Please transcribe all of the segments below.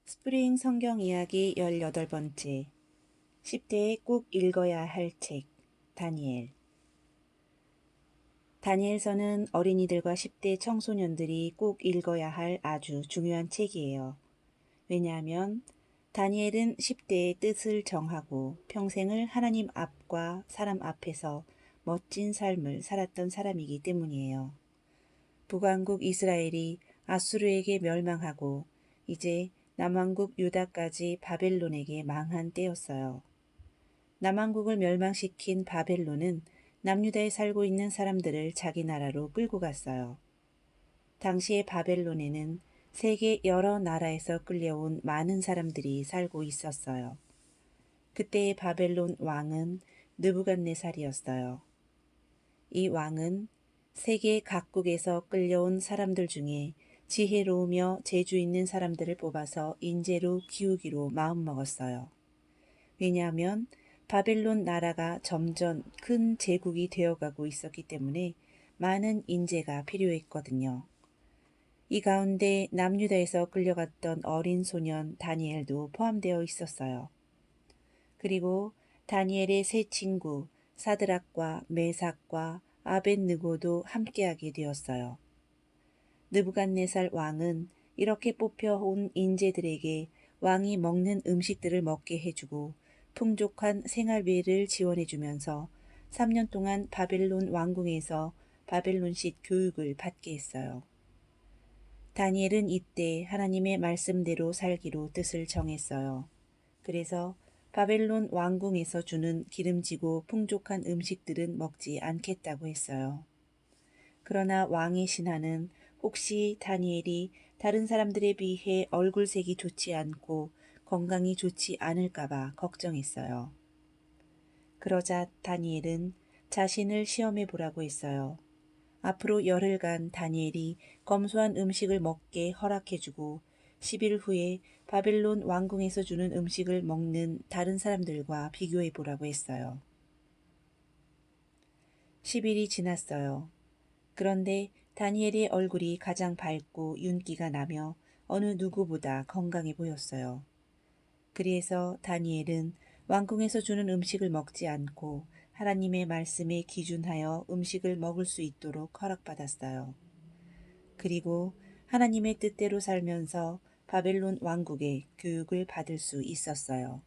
스프링 성경 이야기 18번째 10대에 꼭 읽어야 할 책 다니엘. 다니엘서는 어린이들과 10대 청소년들이 꼭 읽어야 할 아주 중요한 책이에요. 왜냐하면 다니엘은 10대의 뜻을 정하고 평생을 하나님 앞과 사람 앞에서 멋진 삶을 살았던 사람이기 때문이에요. 북왕국 이스라엘이 아수르에게 멸망하고 이제 남왕국 유다까지 바벨론에게 망한 때였어요. 남왕국을 멸망시킨 바벨론은 남유다에 살고 있는 사람들을 자기 나라로 끌고 갔어요. 당시의 바벨론에는 세계 여러 나라에서 끌려온 많은 사람들이 살고 있었어요. 그때의 바벨론 왕은 느부갓네살이었어요. 이 왕은 세계 각국에서 끌려온 사람들 중에 지혜로우며 재주 있는 사람들을 뽑아서 인재로 키우기로 마음먹었어요. 왜냐하면 바벨론 나라가 점점 큰 제국이 되어가고 있었기 때문에 많은 인재가 필요했거든요. 이 가운데 남유다에서 끌려갔던 어린 소년 다니엘도 포함되어 있었어요. 그리고 다니엘의 세 친구 사드락과 메삭과 아벳느고도 함께하게 되었어요. 느부갓네살 왕은 이렇게 뽑혀온 인재들에게 왕이 먹는 음식들을 먹게 해주고 풍족한 생활비를 지원해주면서 3년 동안 바벨론 왕궁에서 바벨론식 교육을 받게 했어요. 다니엘은 이때 하나님의 말씀대로 살기로 뜻을 정했어요. 그래서 바벨론 왕궁에서 주는 기름지고 풍족한 음식들은 먹지 않겠다고 했어요. 그러나 왕의 신하는 혹시 다니엘이 다른 사람들에 비해 얼굴색이 좋지 않고 건강이 좋지 않을까봐 걱정했어요. 그러자 다니엘은 자신을 시험해 보라고 했어요. 앞으로 열흘간 다니엘이 검소한 음식을 먹게 허락해주고 10일 후에 바벨론 왕궁에서 주는 음식을 먹는 다른 사람들과 비교해 보라고 했어요. 10일이 지났어요. 그런데 다니엘의 얼굴이 가장 밝고 윤기가 나며 어느 누구보다 건강해 보였어요. 그래서 다니엘은 왕궁에서 주는 음식을 먹지 않고 하나님의 말씀에 기준하여 음식을 먹을 수 있도록 허락받았어요. 그리고 하나님의 뜻대로 살면서 바벨론 왕국의 교육을 받을 수 있었어요.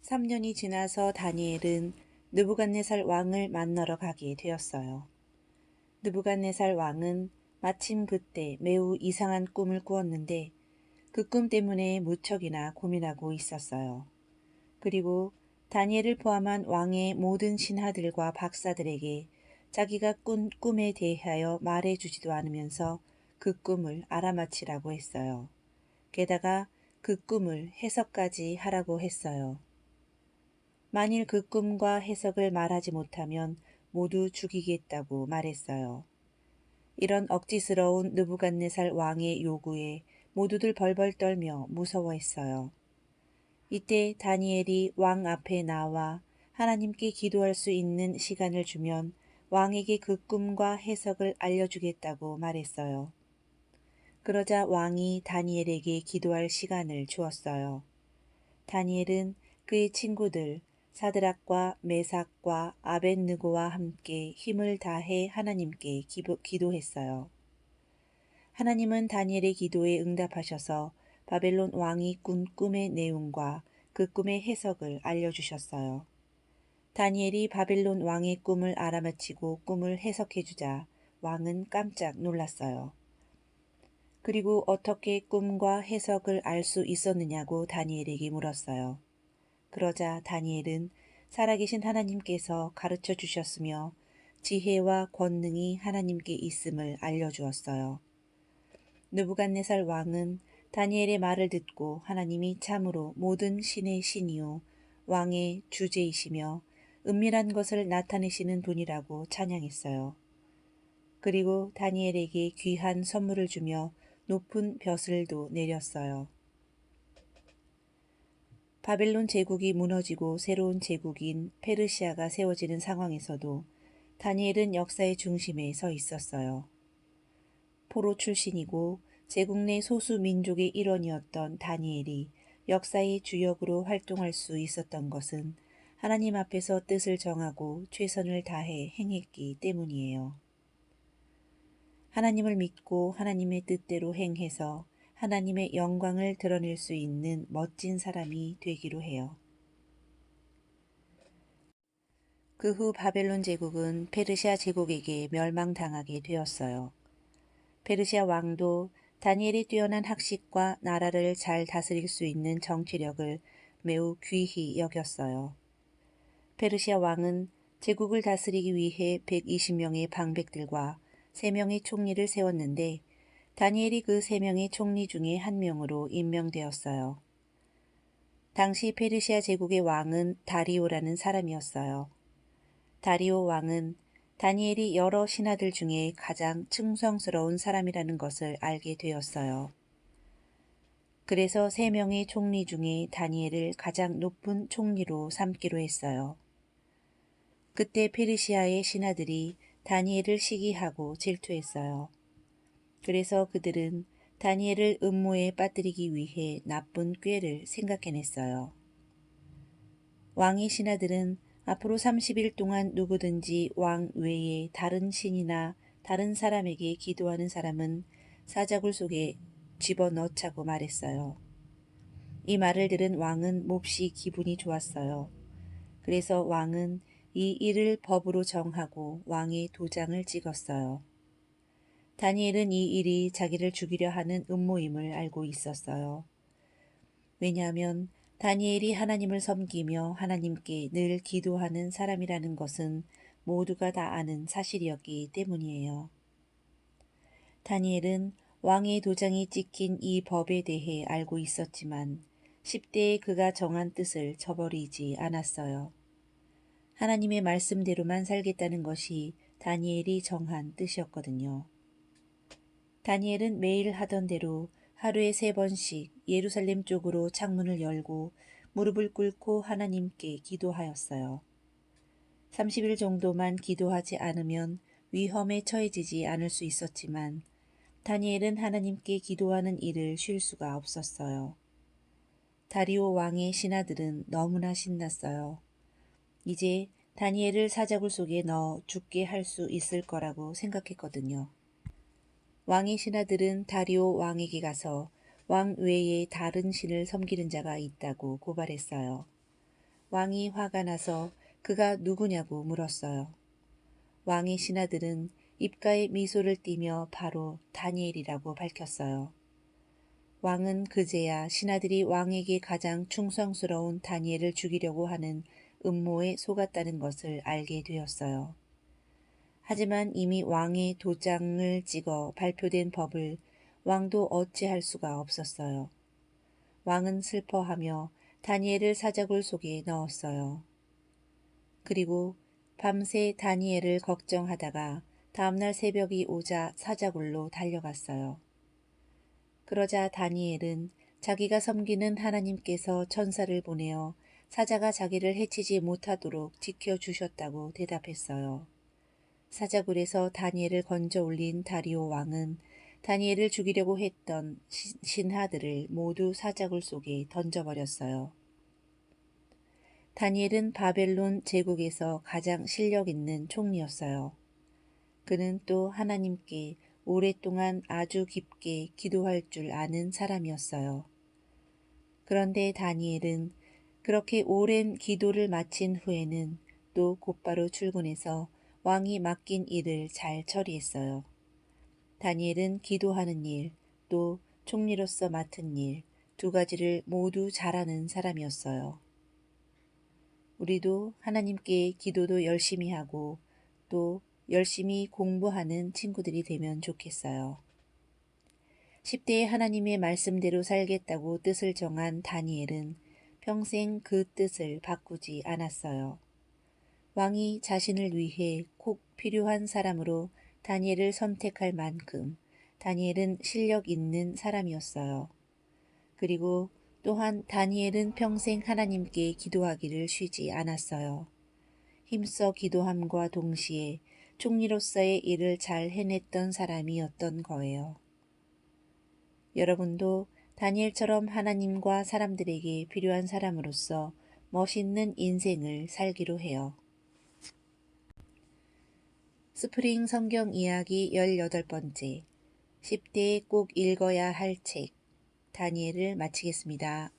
3년이 지나서 다니엘은 느부갓네살 왕을 만나러 가게 되었어요. 느부갓네살 왕은 마침 그때 매우 이상한 꿈을 꾸었는데 그 꿈 때문에 무척이나 고민하고 있었어요. 그리고 다니엘을 포함한 왕의 모든 신하들과 박사들에게 자기가 꾼 꿈에 대하여 말해주지도 않으면서 그 꿈을 알아맞히라고 했어요. 게다가 그 꿈을 해석까지 하라고 했어요. 만일 그 꿈과 해석을 말하지 못하면 모두 죽이겠다고 말했어요. 이런 억지스러운 느부갓네살 왕의 요구에 모두들 벌벌 떨며 무서워했어요. 이때 다니엘이 왕 앞에 나와 하나님께 기도할 수 있는 시간을 주면 왕에게 그 꿈과 해석을 알려주겠다고 말했어요. 그러자 왕이 다니엘에게 기도할 시간을 주었어요. 다니엘은 그의 친구들 사드락과 메삭과 아벳느고와 함께 힘을 다해 하나님께 기도했어요. 하나님은 다니엘의 기도에 응답하셔서 바벨론 왕이 꾼 꿈의 내용과 그 꿈의 해석을 알려주셨어요. 다니엘이 바벨론 왕의 꿈을 알아맞히고 꿈을 해석해주자 왕은 깜짝 놀랐어요. 그리고 어떻게 꿈과 해석을 알 수 있었느냐고 다니엘에게 물었어요. 그러자 다니엘은 살아계신 하나님께서 가르쳐 주셨으며 지혜와 권능이 하나님께 있음을 알려주었어요. 느부갓네살 왕은 다니엘의 말을 듣고 하나님이 참으로 모든 신의 신이요 왕의 주제이시며 은밀한 것을 나타내시는 분이라고 찬양했어요. 그리고 다니엘에게 귀한 선물을 주며 높은 벼슬도 내렸어요. 바벨론 제국이 무너지고 새로운 제국인 페르시아가 세워지는 상황에서도 다니엘은 역사의 중심에 서 있었어요. 포로 출신이고 제국 내 소수 민족의 일원이었던 다니엘이 역사의 주역으로 활동할 수 있었던 것은 하나님 앞에서 뜻을 정하고 최선을 다해 행했기 때문이에요. 하나님을 믿고 하나님의 뜻대로 행해서 하나님의 영광을 드러낼 수 있는 멋진 사람이 되기로 해요. 그 후 바벨론 제국은 페르시아 제국에게 멸망당하게 되었어요. 페르시아 왕도 다니엘이 뛰어난 학식과 나라를 잘 다스릴 수 있는 정치력을 매우 귀히 여겼어요. 페르시아 왕은 제국을 다스리기 위해 120명의 방백들과 3명의 총리를 세웠는데 다니엘이 그 3명의 총리 중에 한 명으로 임명되었어요. 당시 페르시아 제국의 왕은 다리오라는 사람이었어요. 다리오 왕은 다니엘이 여러 신하들 중에 가장 충성스러운 사람이라는 것을 알게 되었어요. 그래서 3명의 총리 중에 다니엘을 가장 높은 총리로 삼기로 했어요. 그때 페르시아의 신하들이 다니엘을 시기하고 질투했어요. 그래서 그들은 다니엘을 음모에 빠뜨리기 위해 나쁜 꾀를 생각해냈어요. 왕의 신하들은 앞으로 30일 동안 누구든지 왕 외에 다른 신이나 다른 사람에게 기도하는 사람은 사자굴 속에 집어넣자고 말했어요. 이 말을 들은 왕은 몹시 기분이 좋았어요. 그래서 왕은 이 일을 법으로 정하고 왕의 도장을 찍었어요. 다니엘은 이 일이 자기를 죽이려 하는 음모임을 알고 있었어요. 왜냐하면 다니엘이 하나님을 섬기며 하나님께 늘 기도하는 사람이라는 것은 모두가 다 아는 사실이었기 때문이에요. 다니엘은 왕의 도장이 찍힌 이 법에 대해 알고 있었지만 10대에 그가 정한 뜻을 저버리지 않았어요. 하나님의 말씀대로만 살겠다는 것이 다니엘이 정한 뜻이었거든요. 다니엘은 매일 하던 대로 하루에 3번씩 예루살렘 쪽으로 창문을 열고 무릎을 꿇고 하나님께 기도하였어요. 30일 정도만 기도하지 않으면 위험에 처해지지 않을 수 있었지만 다니엘은 하나님께 기도하는 일을 쉴 수가 없었어요. 다리오 왕의 신하들은 너무나 신났어요. 이제 다니엘을 사자굴 속에 넣어 죽게 할 수 있을 거라고 생각했거든요. 왕의 신하들은 다리오 왕에게 가서 왕 외에 다른 신을 섬기는 자가 있다고 고발했어요. 왕이 화가 나서 그가 누구냐고 물었어요. 왕의 신하들은 입가에 미소를 띠며 바로 다니엘이라고 밝혔어요. 왕은 그제야 신하들이 왕에게 가장 충성스러운 다니엘을 죽이려고 하는 음모에 속았다는 것을 알게 되었어요. 하지만 이미 왕의 도장을 찍어 발표된 법을 왕도 어찌할 수가 없었어요. 왕은 슬퍼하며 다니엘을 사자굴 속에 넣었어요. 그리고 밤새 다니엘을 걱정하다가 다음날 새벽이 오자 사자굴로 달려갔어요. 그러자 다니엘은 자기가 섬기는 하나님께서 천사를 보내어 사자가 자기를 해치지 못하도록 지켜주셨다고 대답했어요. 사자굴에서 다니엘을 건져 올린 다리오 왕은 다니엘을 죽이려고 했던 신하들을 모두 사자굴 속에 던져버렸어요. 다니엘은 바벨론 제국에서 가장 실력 있는 총리였어요. 그는 또 하나님께 오랫동안 아주 깊게 기도할 줄 아는 사람이었어요. 그런데 다니엘은 그렇게 오랜 기도를 마친 후에는 또 곧바로 출근해서 왕이 맡긴 일을 잘 처리했어요. 다니엘은 기도하는 일, 또 총리로서 맡은 일, 2가지를 모두 잘하는 사람이었어요. 우리도 하나님께 기도도 열심히 하고 또 열심히 공부하는 친구들이 되면 좋겠어요. 10대에 하나님의 말씀대로 살겠다고 뜻을 정한 다니엘은 평생 그 뜻을 바꾸지 않았어요. 왕이 자신을 위해 꼭 필요한 사람으로 다니엘을 선택할 만큼 다니엘은 실력 있는 사람이었어요. 그리고 또한 다니엘은 평생 하나님께 기도하기를 쉬지 않았어요. 힘써 기도함과 동시에 총리로서의 일을 잘 해냈던 사람이었던 거예요. 여러분도 다니엘처럼 하나님과 사람들에게 필요한 사람으로서 멋있는 인생을 살기로 해요. 스프링 성경 이야기 18번째 10대에 꼭 읽어야 할 책 다니엘을 마치겠습니다.